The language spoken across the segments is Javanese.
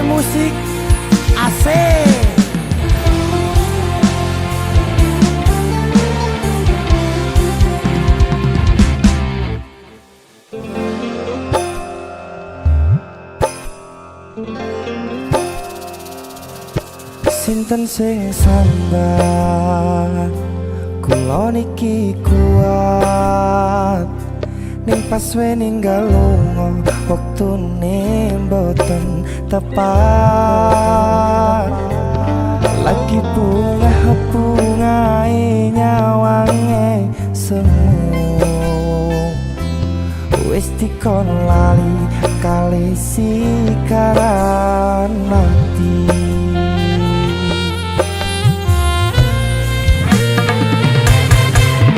musik asik. Sinten sing sambat kula niki kuat ning pas we ninggal lunga wektune mboten tepat. Lagi bunga-bungae nyawange semu wis dikon lali kali sikaran mati.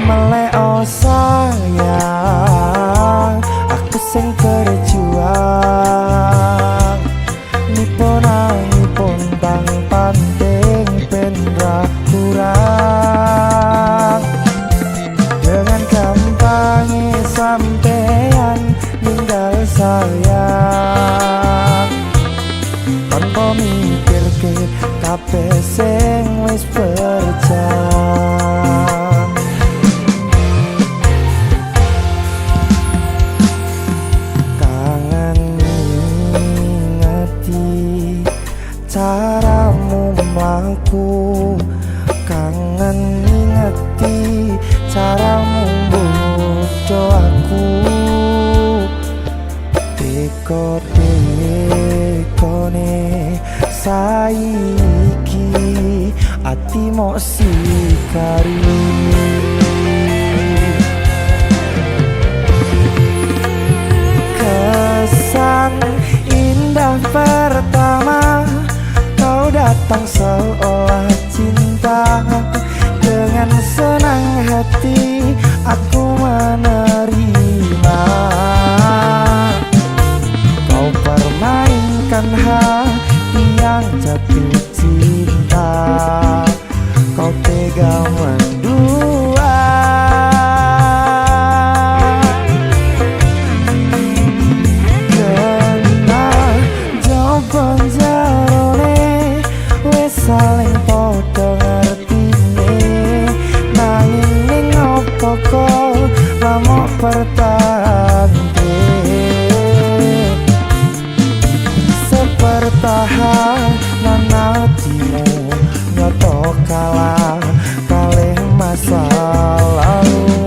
Meleo sayang, aku sing berjuang nipun bang panting ben ra kurang. Dengan gampangnya sampean ninggal sayang tanpa mikir ke kabeh sing wis berjalan. Caramu mlaku kangen ngingeti caramu bodo aku dekone saiki ati mok sikari. Kesan indah pertama kau datang seolah cinta. Dengan senang hati aku menerima. Kau permainkan hati yang jatuh cinta. Kau tega mendua. Kena jawaban jarone saling podo ngertine nanging ning opo kok lamok pertante sepertahanan hatimu nyoto kalah kalih masa lalu.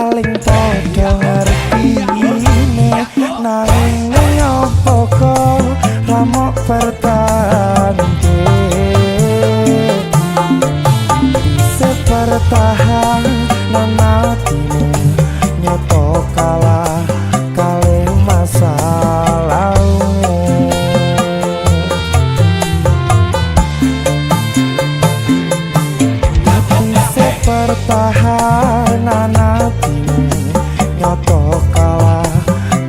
saling podo ngertine nanging opo kok ramok pertande sepertahan nang atimu nyoto kalah kalih masa lalu pertahanan hatimu nyoto kalah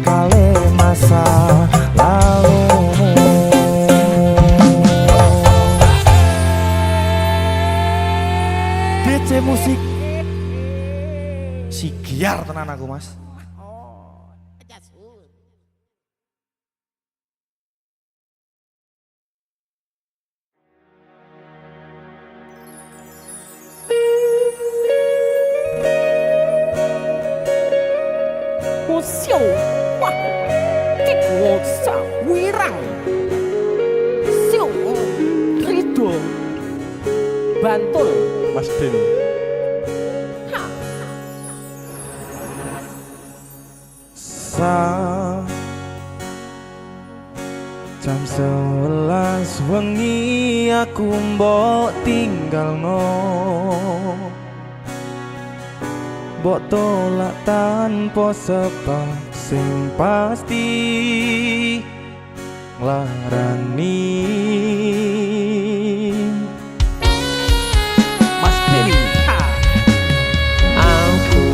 kali masa lalu. DC musik si giar tenan aku mas. Bantul Mas Den jam 11 wengi aku mbok tinggalno mbok tolak tanpa sebab sing pasti nglarani Mas Denny. Aku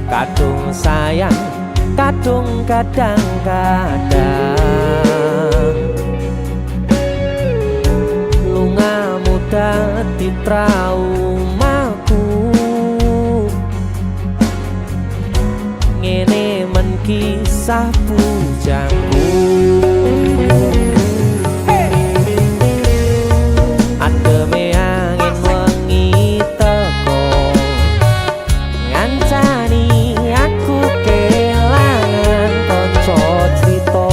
kadung sayang, kadung kadang-kadang lungamu dadi traumaku ngene men kisah bujangku ademe angin wengi teko ngancani aku kelangan kanca crita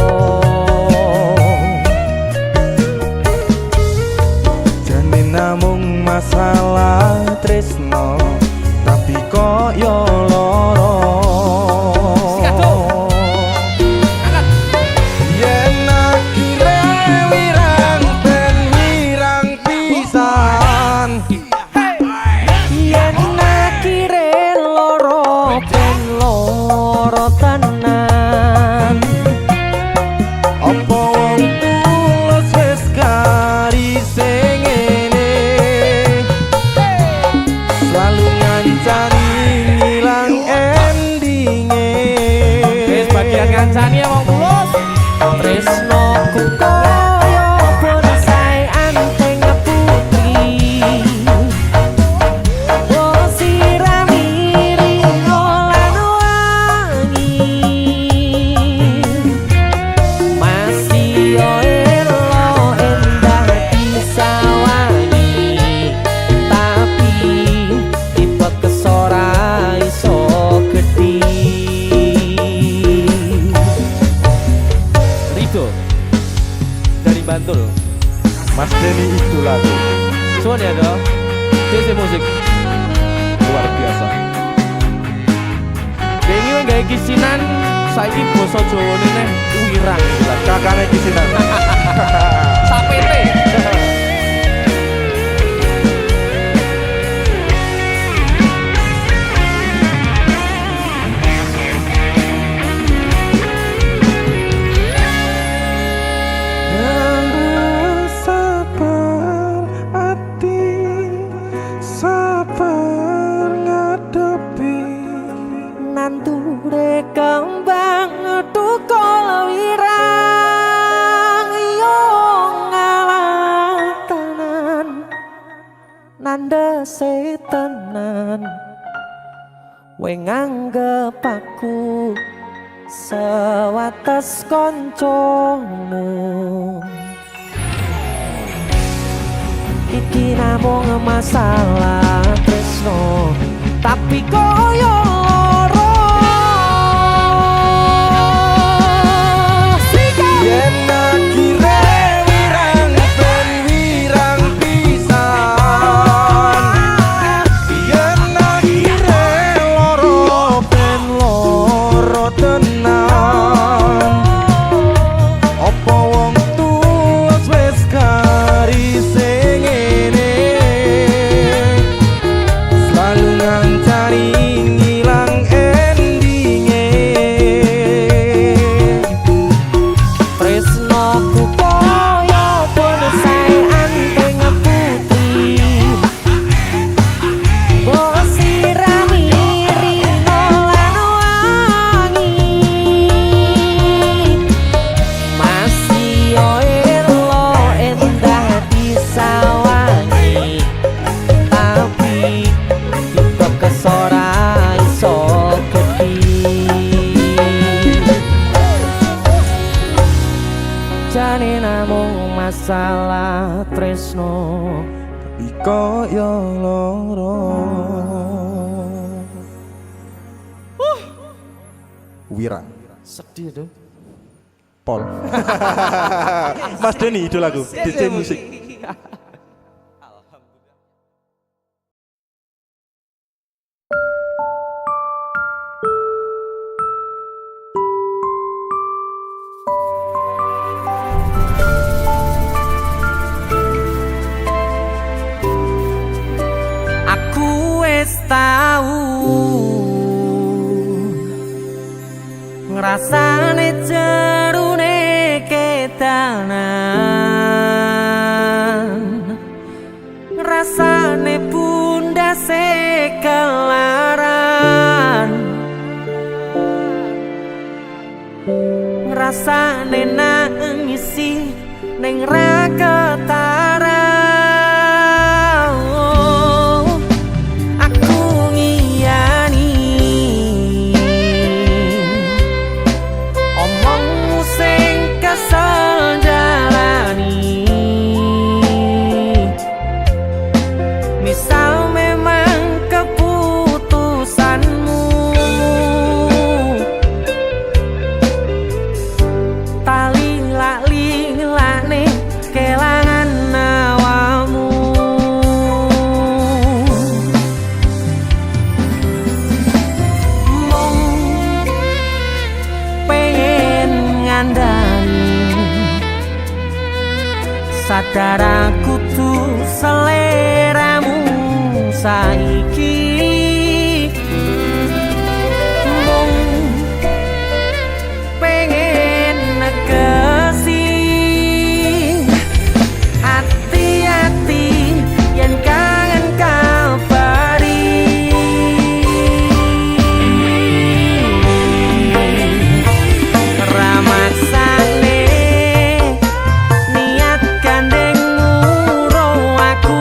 jane namung masalah tresno tapi kok yo loro ngancani wong mulus tresnoku kaya bonsai anteng putri oh sirami ringo lan wangi masih yo elo endah disawangi tapi tipe kesora iso gedhi dari Bantul Mas Denny itu lagu suan ya dong DC musik luar biasa ini gak kisinan saiki basa Jawa nene wirang kakaknya kisinan sapete nanture kembang tukul wirang yo ngalah tenan nandese tenan we nganggep aku sewates koncomu iki namung masalah tresno tapi koyo masalah tresno Tapi koyo loro Wira sedih tuh. Pol Mas Denny idolaku DJ musik. Aku wis tau ngrasane jerune kedanan, ngrasane pundase kelaran, ngrasane nangisi ning ra ketara. Sadar aku tuh seleramu saiki mung pengen negesi hati-hati yen kangen kabari ramaksane niat gandengmu ro aku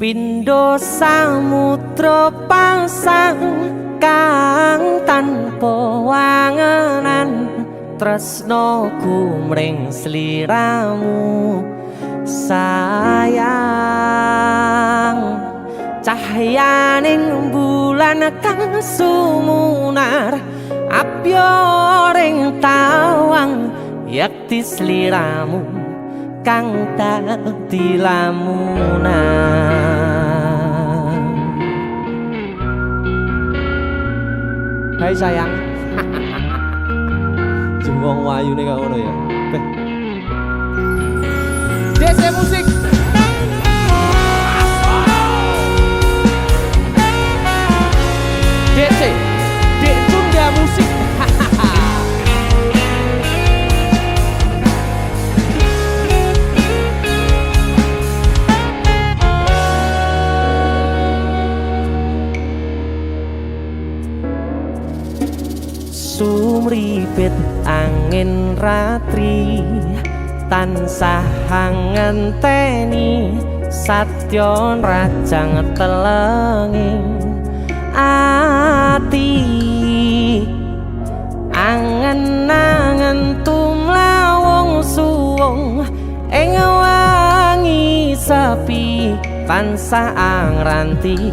Pindho samudra pasang kang tanpa wangenan tresnoku mring sliramu sayang cahyaning bulan kang sumunar apyoring tawang yakti sliramu kang dadi lamunan. Hai sayang. Jengwong wayu nih ngono ya. DC Musik. DC Dek Tunda Musik. Sumripit angin ratri tansah ngenteni satyon rajang telenging ati angen-angen tumlawung suwung ing wangi sepi tansah angranti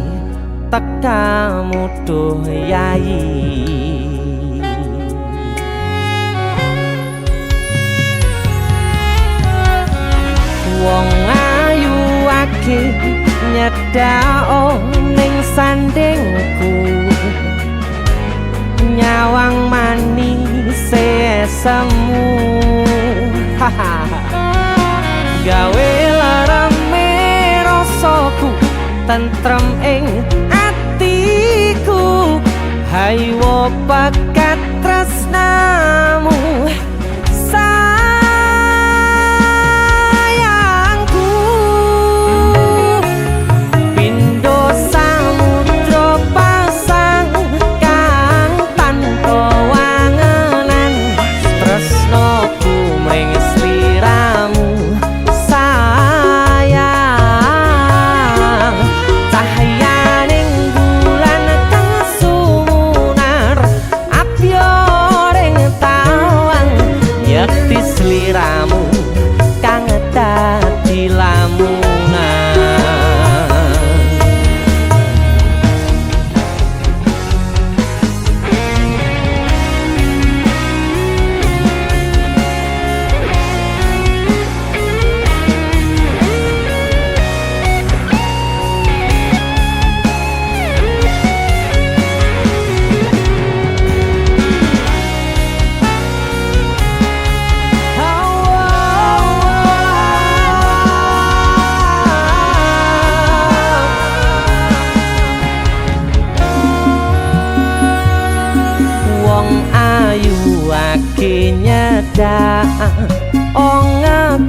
tekamu duh yayi. Wong ayu ake nyedhao ning sandingku nyawang manis semu gawe larame rasaku tentrem ing atiku haywo bakat tresnamu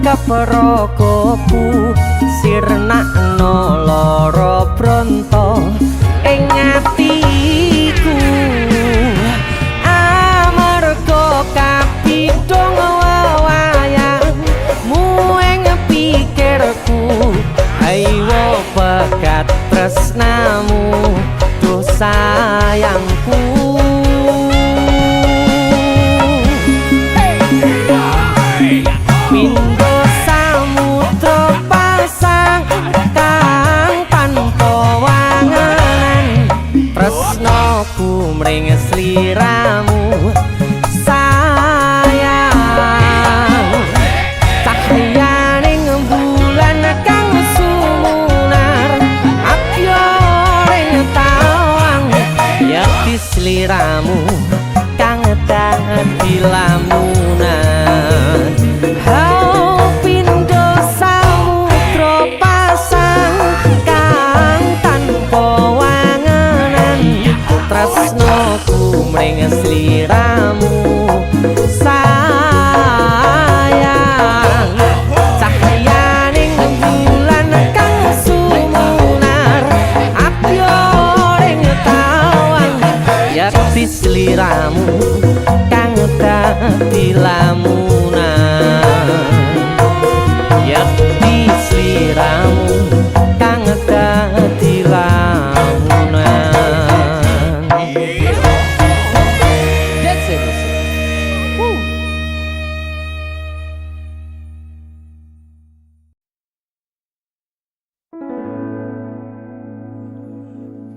Keprokoku sirnakno lara bronto ing atiku amarga kapidhong wayangmu ing pikirku ayo bakat tresnamu duh sayangku. Pindho samudra pasang kang tanpa wangenan tresnoku mring sliramu sayang cahyaning bulan kang sumunar apyoring tawang yakti sliramu kang dadi lamunan. Pindho samudra pasang kang tanpa wangenan tresnoku mring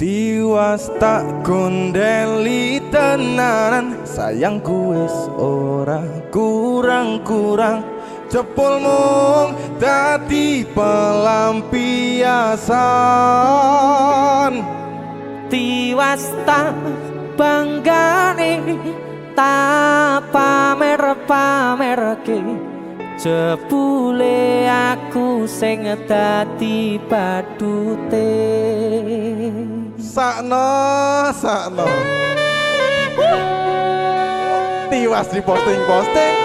Tiwas tak kondeli tenanan, sayangku wis ora kurang-kurang. Jepul mung dadi pelampiasan. Tiwas tak banggane tak pamer-pamerke, jebule aku sing dadi badute. Sakno Tiwas di posting-posting,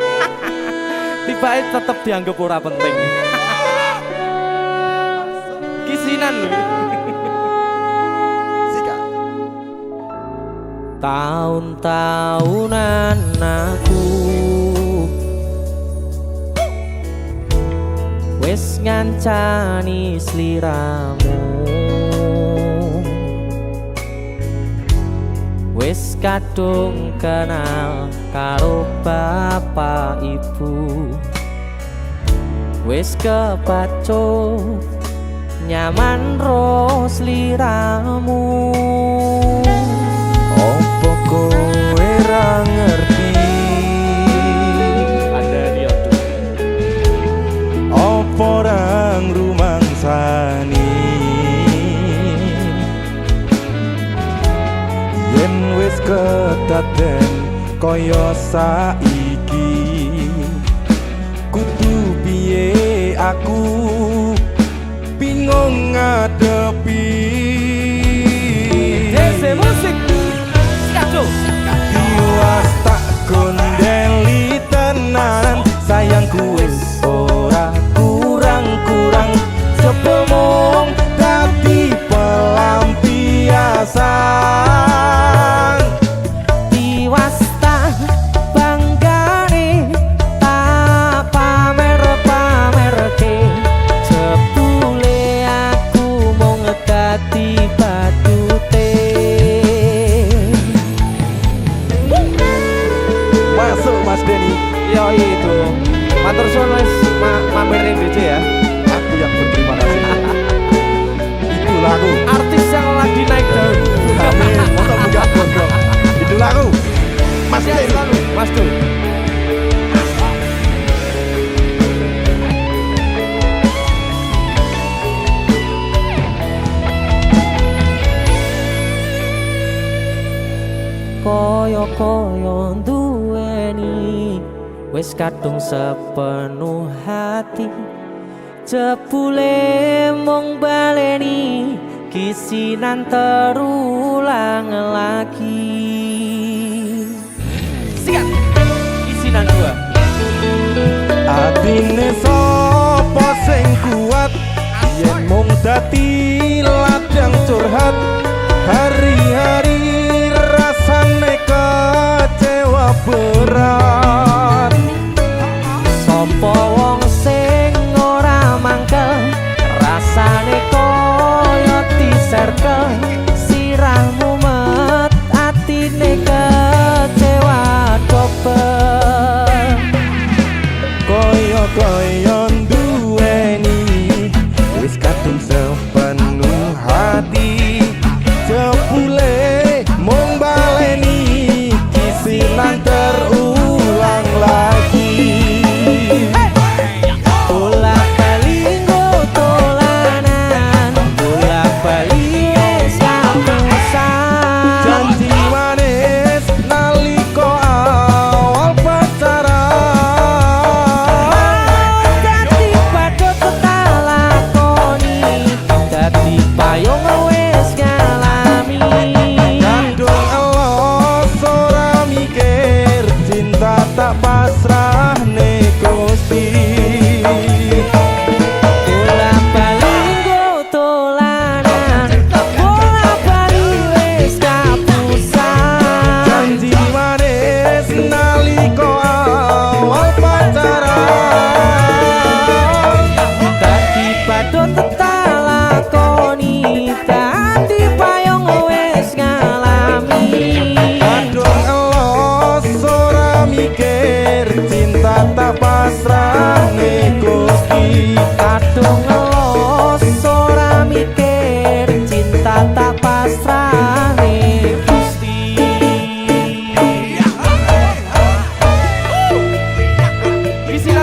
Tibae tetep dianggap ora penting. Kisinan lho. sikat. Tahun-tahunan aku wis ngancani sliramu, wis kadung kenal karo bapak ibu, wis kepacut nyaman ro sliramu. Opo kowe ra ngerti, Ada dia tuh. opo ra ngrumangsani, yen wis kedaden kaya saiki, kudu piye aku bingung ngadepi. DC musik. Skaco. Tiwas tak kondeli tenanan, sayangku wis ora kurang-kurang. Sepomong dadi pelampiasan. Tiwas tak banggane tak pamer-pamerke, jebule aku mung dadi badute. Masuk Mas Denny, Yo itu. Matur suwun wis mampir ning DC ya. aku yang berterima kasih. Itulah aku. Artis yang lagi naik daun. Amin. Mosok buka gondrong. Itulah aku. Mas Sehat Denny. selalu, Mas Dul. Koyo-koyo duweni wis kadung sepenuh hati, jebule mung baleni kisinan terulang lagi. Sikat. Isinan dua. Atine sapa sing kuat, yen mung dadi ladang curhat. Hari-hari rasane kecewa berat. Sopo wong sing ora mangkel, rasane koyo diserkel, sirahmu met atine kecewa dobel. Koyo-koyo duweni wis kadung sepenuh hati, jebule mung baleni kisinan terulang lagi. Bolak-balik tolanan, bolak-balik wis kapusan. Janji manis nalika awal pacaran, Dadi padha tak lakoni, dadi payung wis ngalami. kadung elos ora mikir, cinta tak pasrah ne Gusti. Bolak-balik tolanan, bolak-balik wis kapusan. Janji manis nalika awal pacaran, Dadi padha tak lakoni, dadi payung wis ngalami. kadung elos ora mikir, cinta tak pasrah ne Gusti. Kadung ngelos ora mikir, cinta tak pasrah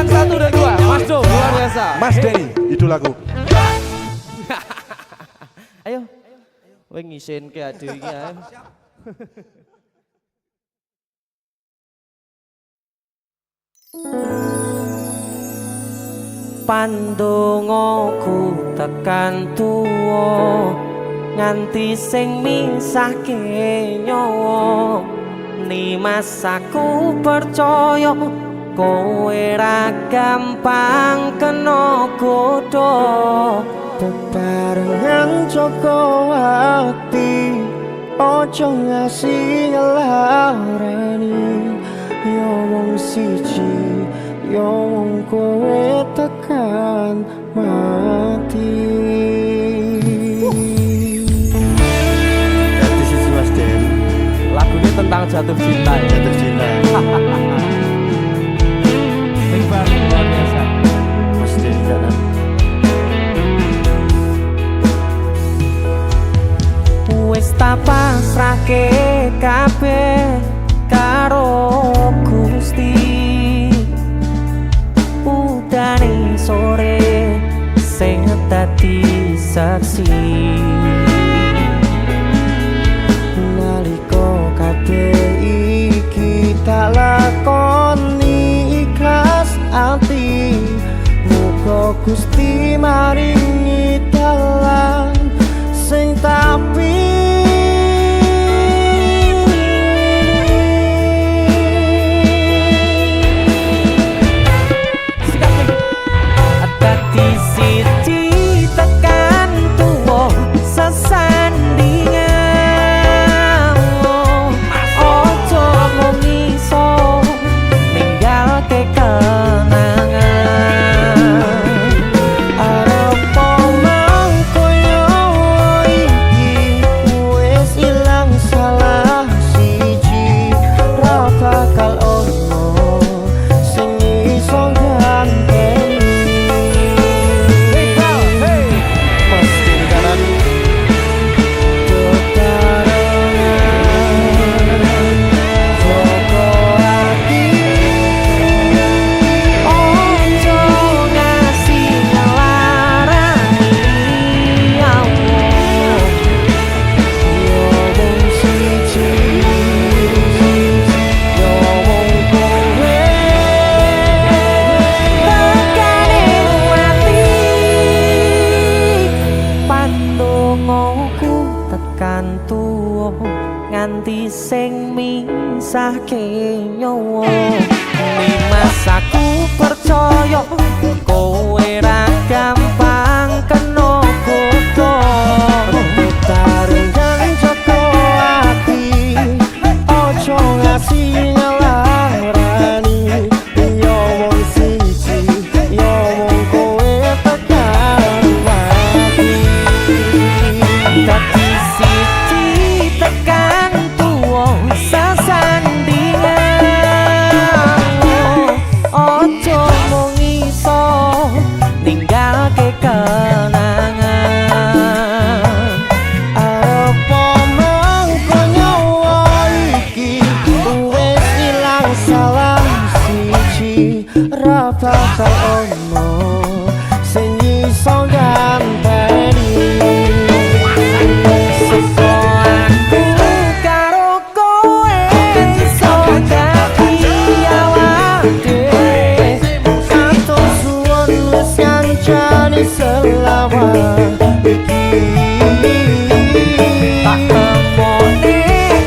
bintang 1 dan 2 Mas Do luar biasa. Mas Denny, idolaku. Ayo. Kowe ngisin ke ade iki ae. Pandongaku tekan tuwa nganti sing misahke nyawa Nimas aku percaya kowe ra gampang kena godha Bebarengan Joko ati ojo ngasih ngelarani yo wong siji yo wong kowe tekan mati. Jadi sisi Mas Den. Lagu ini tentang jatuh cinta ya. Jatuh cinta. Hebat luar biasa. Mas Den kanan. Wis tak pasrahke kabeh karo Gusti udane sore sing dadi saksi Nalika kabeh iki tak lakoni ikhlas ati muga Gusti maringi dalan sing tapi dadi siji tekan tuwa sesandingan ojo mung iso ninggalke kenangan arep mangkoyo iki wis ilang salah siji ra bakal ono sing iso ganteni. Mas kiri kanan bebarengan Joko ati ojo ngasih ngelarani Allah yo wong siji yo wong kowe tekane ati pandongaku tekan tuwa nganti sing misahke nyawa Nimas aku percaya kowe ra gampang kena godha Bebarengan Joko ati ojo ngasih ngelarani yo wong siji yo wong kowe tekan mati. dadi siji tekan tuwa sesandingan ojo mung iso ninggalke kenangan Arep mangko nyawa iki wis ilang salah siji ra bakal ono sing iso ganteni. Seko aku karo kowe iso dadi awake dhewe Atur suwun wis kancani selawat iki. tak temone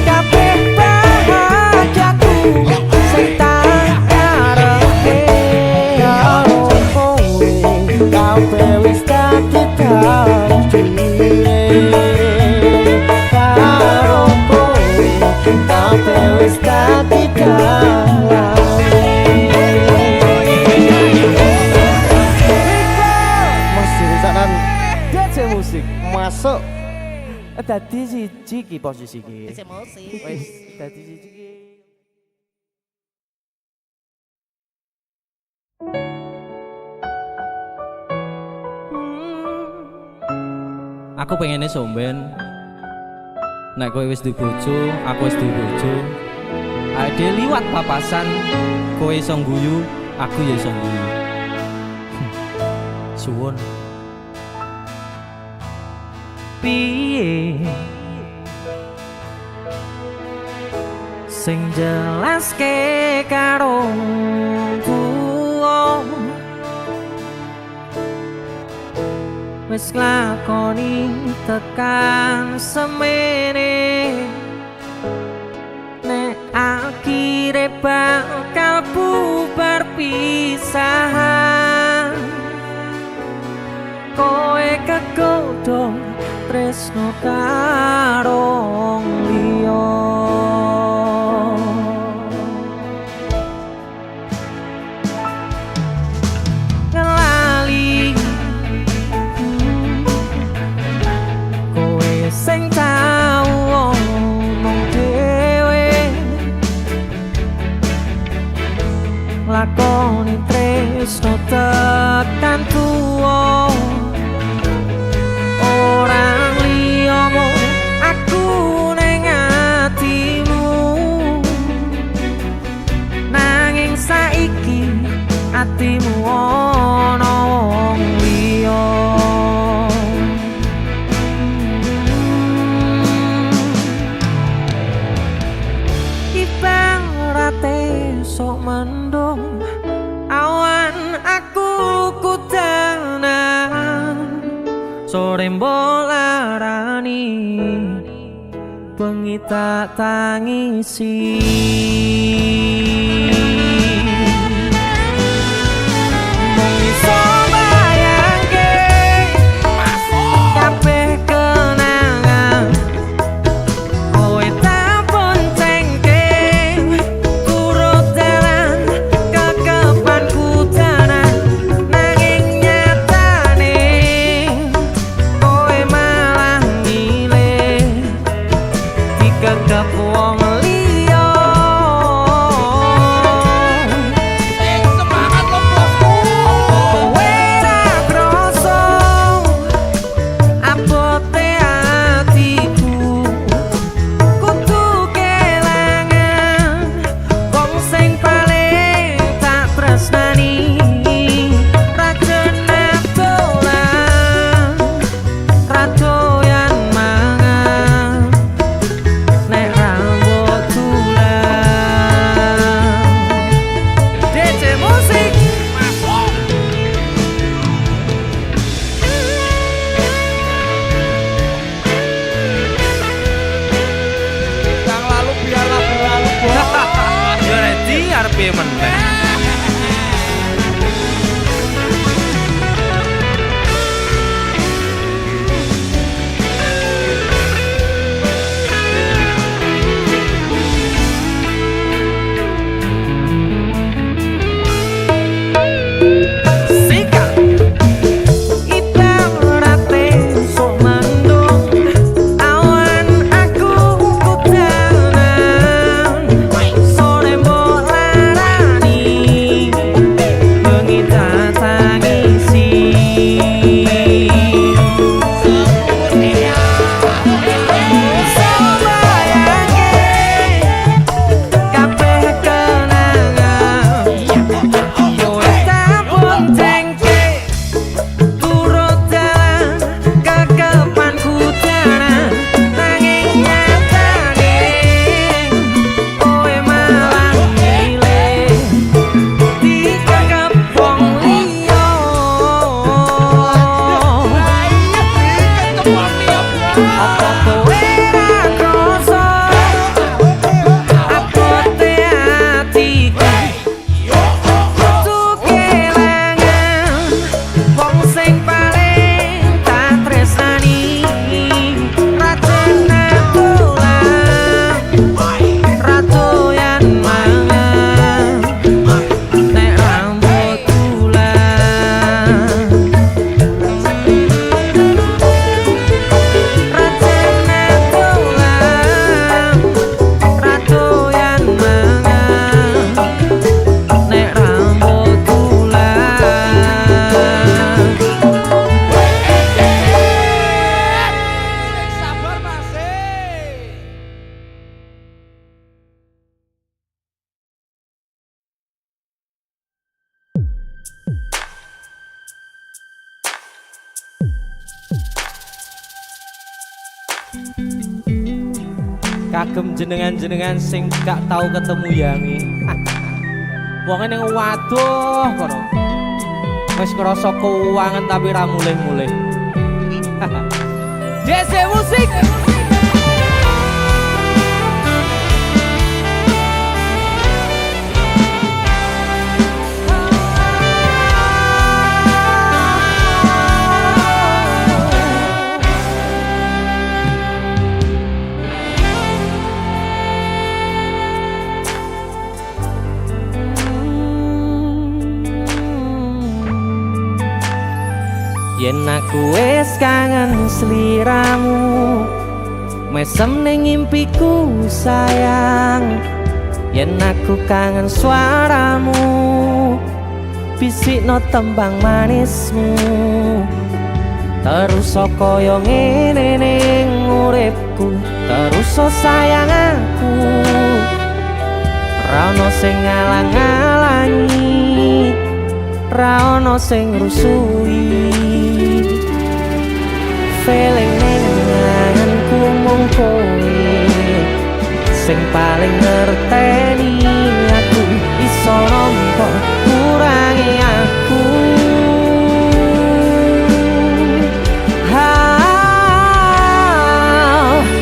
kabeh bahagiaku sing tak karepe Karo kowe kabeh wis dadi takdire. Karo kowe kabeh wis dadi dalane. Mas diri kanan DC musik. masuk. Dadi siji ki posisi ki. DC musik. Wis dadi siji ki. Aku pengennya somben nek kowe wis duwe bojo, aku wis duwe bojo. Ade liwat papasan kowe iso guyu, aku ya iso guyu. Suwun. Piye sing jelaske karo tuwa wis lakoni tekan semene nek akhire bakal bubar pisahan koe kegodhong tresno karo liya ngelali koe sing tau omong dhewe lakoni tresno tekan tuwa orang liyamu aku ning atimu nanging saiki atimu ana wong liya ibarate sok mendung awan aku kudanan sore mbolarani bengi tak tangisi mung iso bayangke kabeh kenangan kowe tak boncengke turut dalan kekepanku tenan nanging nyatane kowe malah ngilih dikekep wong liya kagem jenengan-jenengan sing gak tau ketemu yangi. Wong ning waduh kono. Wis ngrasa keuangan tapi ra mulih-mulih. DC musik. Yen aku wis kangen sliramu, mesem ning impiku sayang. Yen aku kangen suaramu, bisikno tembang manismu. Terus kaya ngene ning uripku, terus sayang aku. Ra ono sing ngalang-alangi, ra ono sing rusui. Feeling ning ngangenku mung kowe sing paling ngerteni aku. Iso nampa kurangi aku.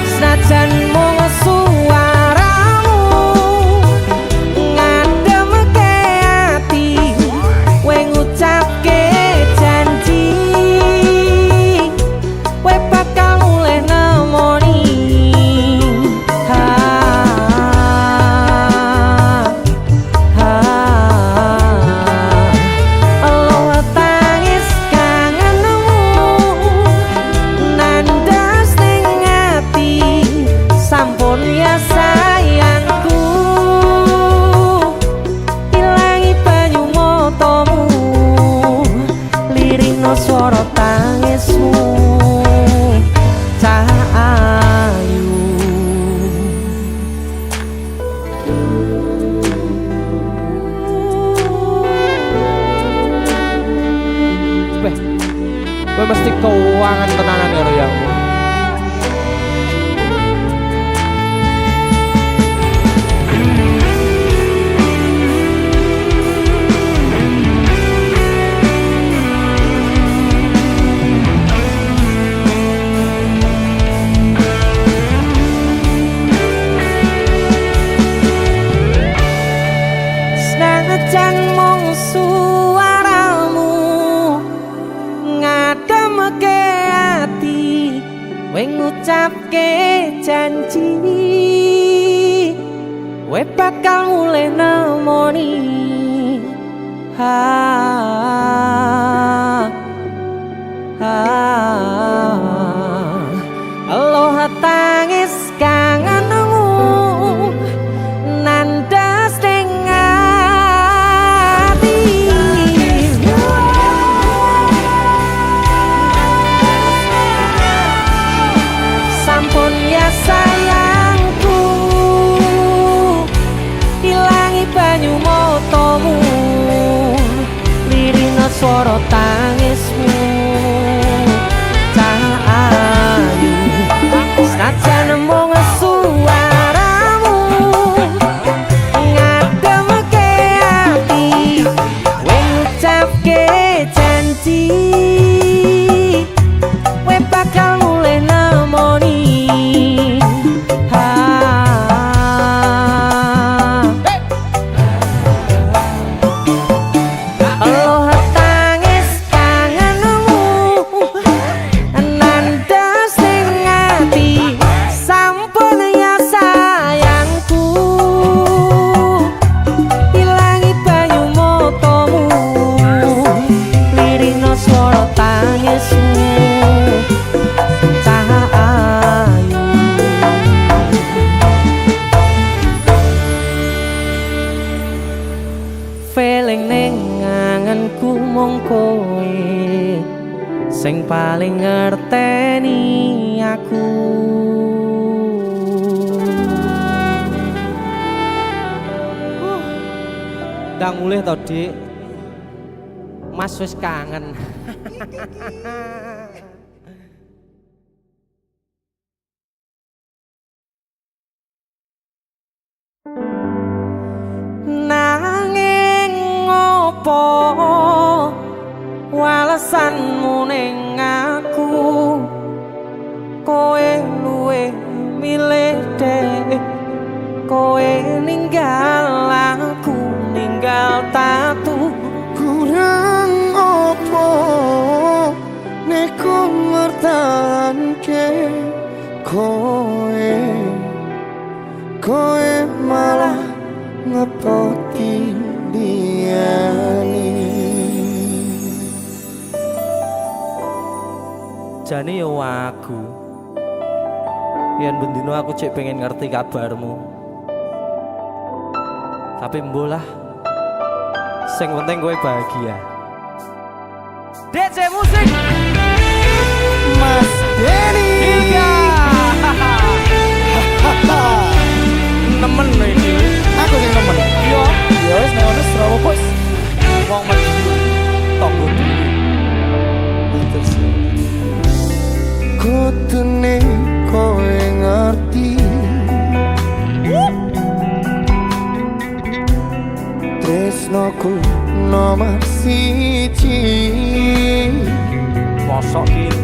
Senajan mung suaramu ngademke ati, kowe ngucapke janji kowe bakal mulih nemoni. Allah tangis kangenmu nandas ning ati, sampun ya sayangku. Ilangi banyu matamu, lirino swara tangismu. Cahayu kowe mesti keuangan tenanan karo yangmu. Senajan mung suaramu ngademke ati, kowe ngucapke janji kowe bakal mulih nemoni. Allah tangis kangenmu nandas ning ati, sampun ya sayangku. Ilangi banyu matamu, lirino swara tangismu. Cahayu senajan mung suaramu ngademke ati, kowe ngucapke janji kowe bakal mulih nemoni. Allah tangis kangenmu nandas ning ati, sampun ya sayangku. Ilangi banyu matamu, lirino swara tangismu. Cahayu feeling ning ngangenku mung kowe sing paling ngerteni aku. Ndang mulih to, Dik. Mas wis kangen. alasanmu ning aku kowe luwe milih dek kowe ninggal aku ninggal tatu kurang opo neku ngertanke kowe malah ngepoti liyane. jane yo aku yen bendino aku cek pengen ngerti kabarmu tapi mbolah sing penting kowe bahagia. DJ musik Mas Denny Ilga nemen lho iki aku sing nemen. yo Ya wis nek ono Surabaya bos. wong Madiun tonggo dhewe Terus kutune kowe ngerti tresnoku nomor siji mosok iki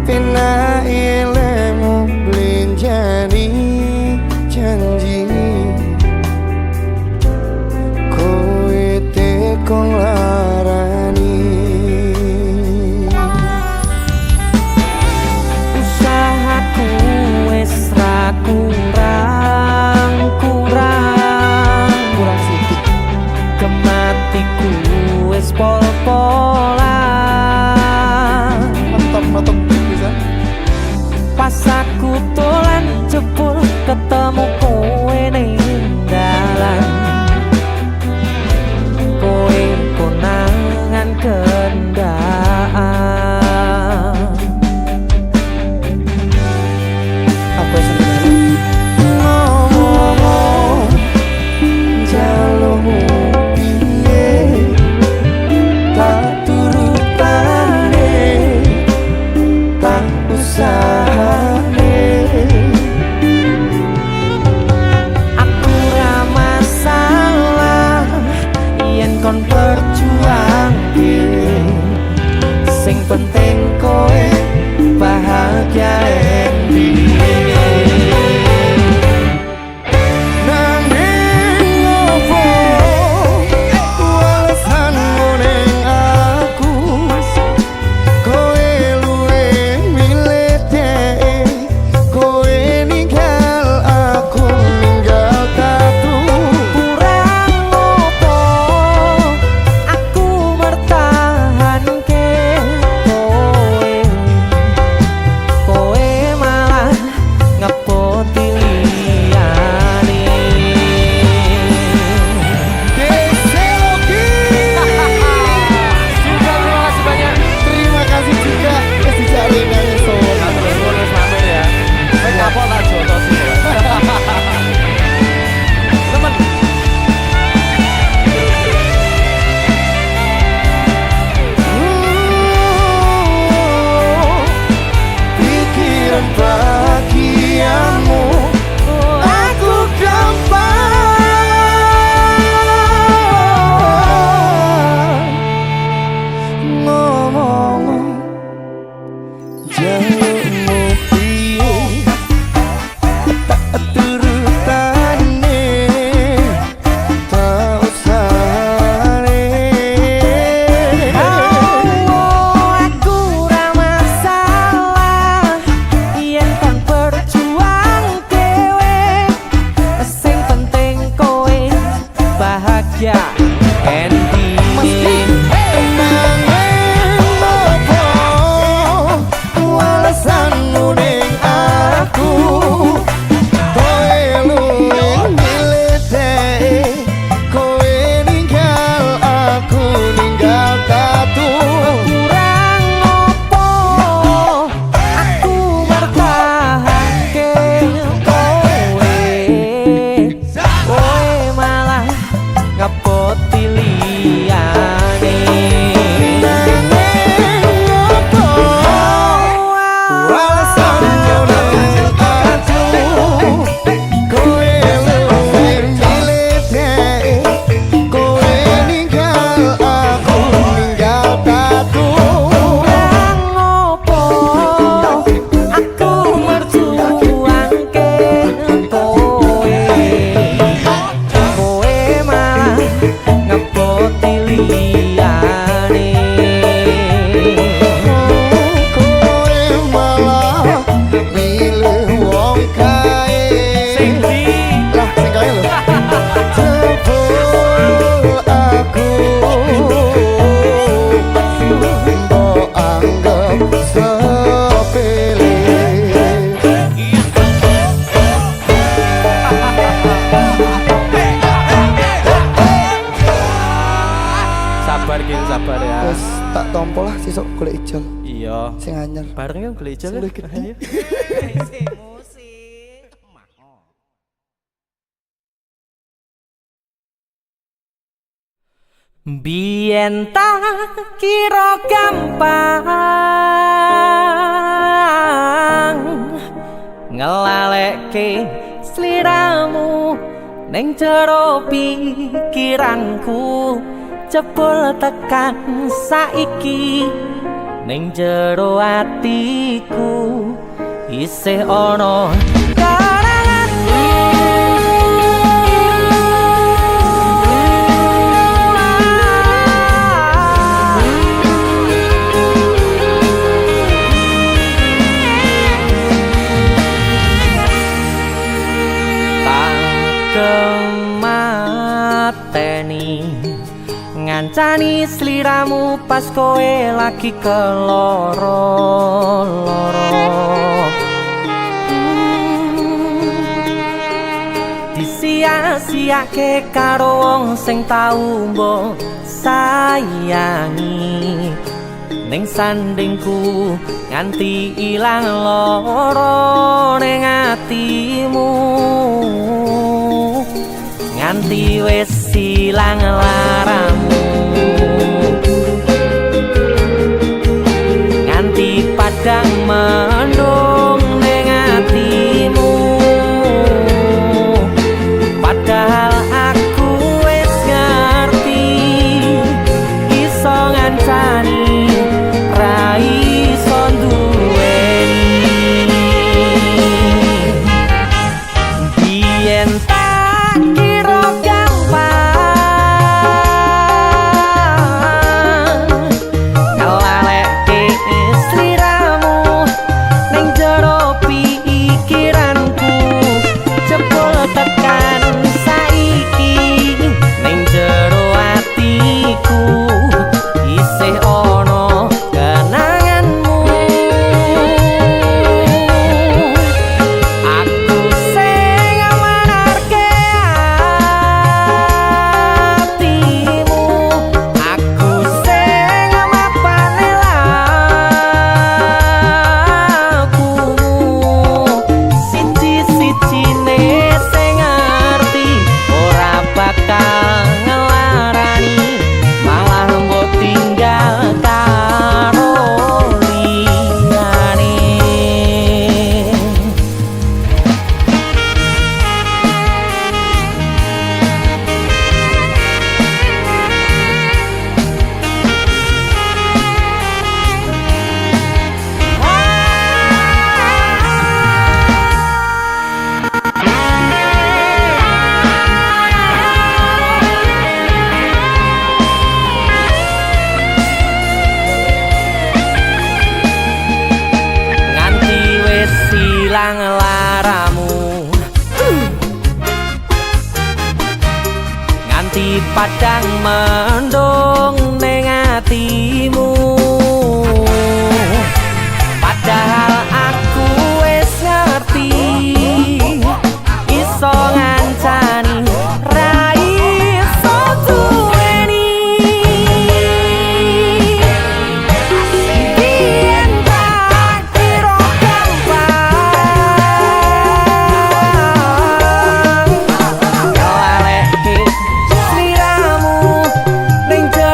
pena ilmu blinjani janji kowe tekong larani usahaku wis ra kurang sedikit kematiku wis pol-polan nonton bisa pas aku dolan jebul ketemu kowe ning dalan kowe konangan kendaan apa sebenarnya ngomong jalurmu piye tak turutane tak usahane aku ra masalah yen kon berjuang liyane. Kowe malah milih wong kae. Sing di Lah sing kae lho. Jebul aku mbok anggap sepele. sabar gini sabar ya. Wes tak tompo lah sesuk golek ijol Iya. sing anyar. Bareng ya gereja Sing lah. luwih gede. Biyen tak kira gampang ngelalekke sliramu ning jero pikiranku, jebul tekan saiki ning jero atiku isih ana kemateni ngancani sliramu pas kowe lagi keloro-loro. Disia-siake karo wong sing tau mbok sayangi, ning sandingku nganti ilang loro ning atimu, nganti wis ilang laramu, nganti padang mendung ning atimu. Padahal aku wis ngerti iso ngancani ra iso duweni. Biyen tak kira gampang ngelalekke sliramu ning jero pikiranku, jebul tekan saiki ning jero atiku isih ana kenanganmu. Aku sing amanarke atimu, aku sing mapane lakumu, siji-sijine sing ngerti ora bakal ngelarani, malah mbok tinggal karo liyane. Nganti wis ilang laramu, nganti padang mendung ning atimu. Padahal aku wis ngerti iso ngancani ra iso duweni. Biyen tak kira gampang ngelalekke sliramu ning jero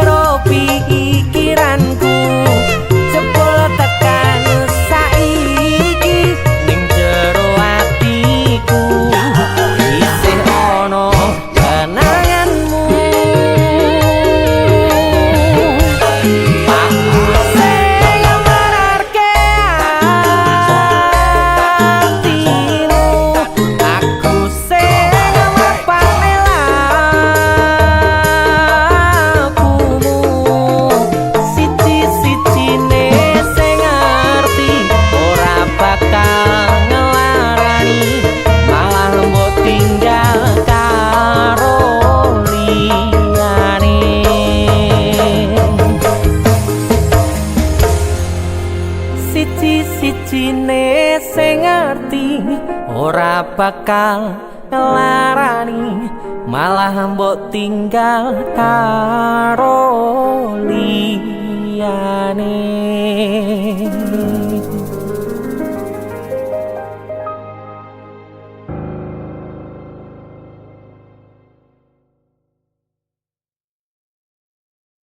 ngerti ora bakal ngelarani malah mbok tinggal karo